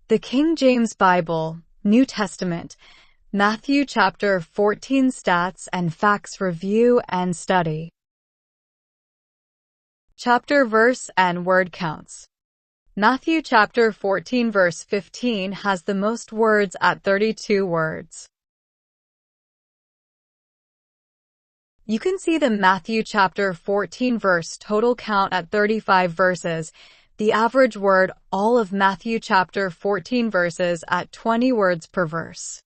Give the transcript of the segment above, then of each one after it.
The King James Bible, New Testament, Matthew chapter 14 Stats and Facts Review and Study. Chapter, verse, and word counts. Matthew chapter 14 verse 15 has the most words at 32 words. You can see the Matthew chapter 14 verse total count at 35 verses, the average word all of Matthew chapter 14 verses at 20 words per verse,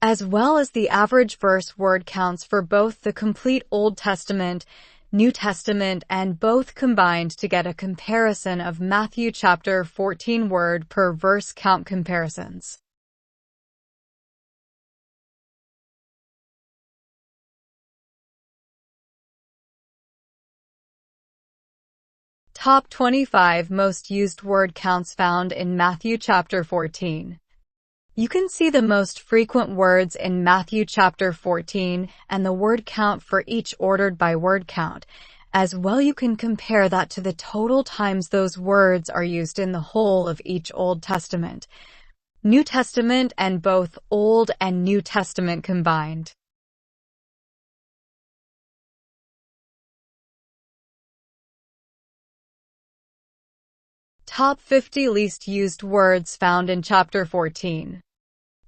as well as the average verse word counts for both the complete Old Testament, New Testament, and both combined to get a comparison of Matthew chapter 14 word per verse count comparisons. Top 25 most used word counts found in Matthew chapter 14. You can see the most frequent words in Matthew chapter 14 and the word count for each ordered by word count. As well, you can compare that to the total times those words are used in the whole of each Old Testament, New Testament, and both Old and New Testament combined. Top 50 least used words found in chapter 14.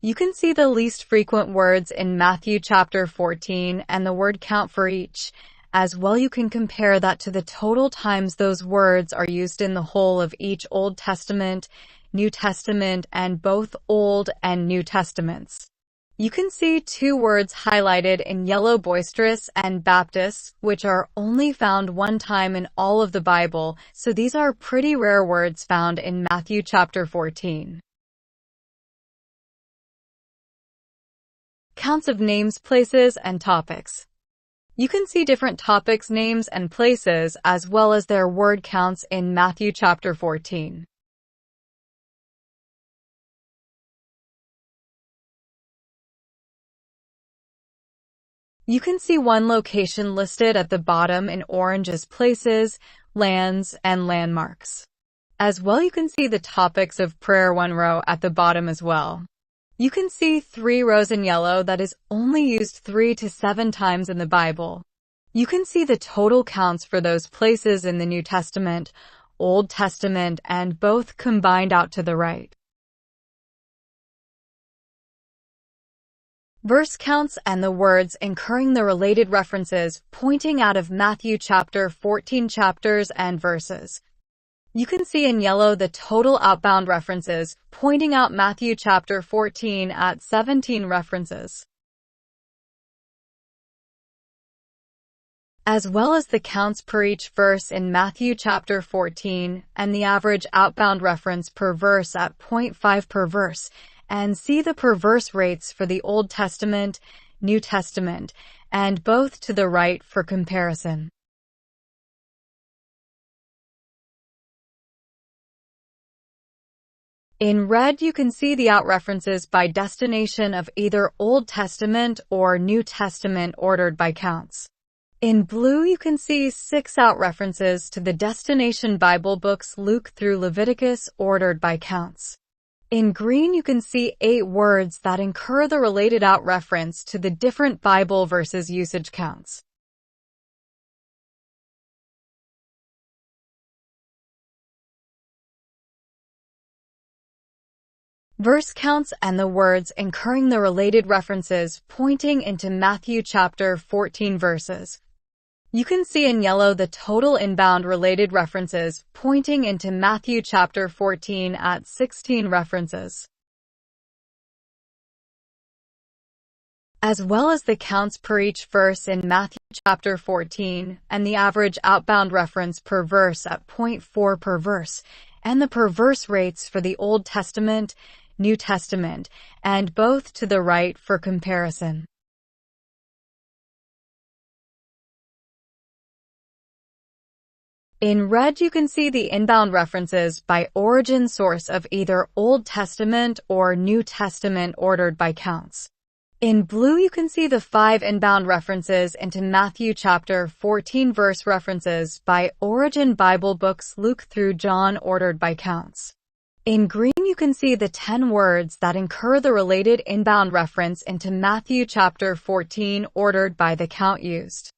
You can see the least frequent words in Matthew chapter 14 and the word count for each. As well, you can compare that to the total times those words are used in the whole of each Old Testament, New Testament, and both Old and New Testaments. You can see two words highlighted in yellow: boisterous and Baptist, which are only found one time in all of the Bible, so these are pretty rare words found in Matthew chapter 14. Counts of names, places, and topics. You can see different topics, names, and places, as well as their word counts in Matthew chapter 14. You can see one location listed at the bottom in orange as places, lands, and landmarks. As well, you can see the topics of prayer one row at the bottom as well. You can see 3 rows in yellow that is only used 3 to 7 times in the Bible. You can see the total counts for those places in the New Testament, Old Testament, and both combined out to the right. Verse counts and the words incurring the related references pointing out of Matthew chapter 14 chapters and verses. You can see in yellow the total outbound references pointing out Matthew chapter 14 at 17 references, as well as the counts per each verse in Matthew chapter 14 and the average outbound reference per verse at 0.5 per verse, and see the per verse rates for the Old Testament, New Testament, and both to the right for comparison. In red, you can see the out references by destination of either Old Testament or New Testament ordered by counts. In blue, you can see 6 out references to the destination Bible books Luke through Leviticus ordered by counts. In green, you can see 8 words that incur the related out reference to the different Bible verses usage counts. Verse counts and the words incurring the related references pointing into Matthew chapter 14 verses. You can see in yellow the total inbound related references pointing into Matthew chapter 14 at 16 references, as well as the counts per each verse in Matthew chapter 14 and the average outbound reference per verse at 0.4 per verse, and the per verse rates for the Old Testament, New Testament, and both to the right for comparison. In red, you can see the inbound references by origin source of either Old Testament or New Testament ordered by counts. In blue, you can see the 5 inbound references into Matthew chapter 14 verse references by Origin Bible books Luke through John ordered by counts. In green, you can see the 10 words that incur the related inbound reference into Matthew chapter 14 ordered by the count used.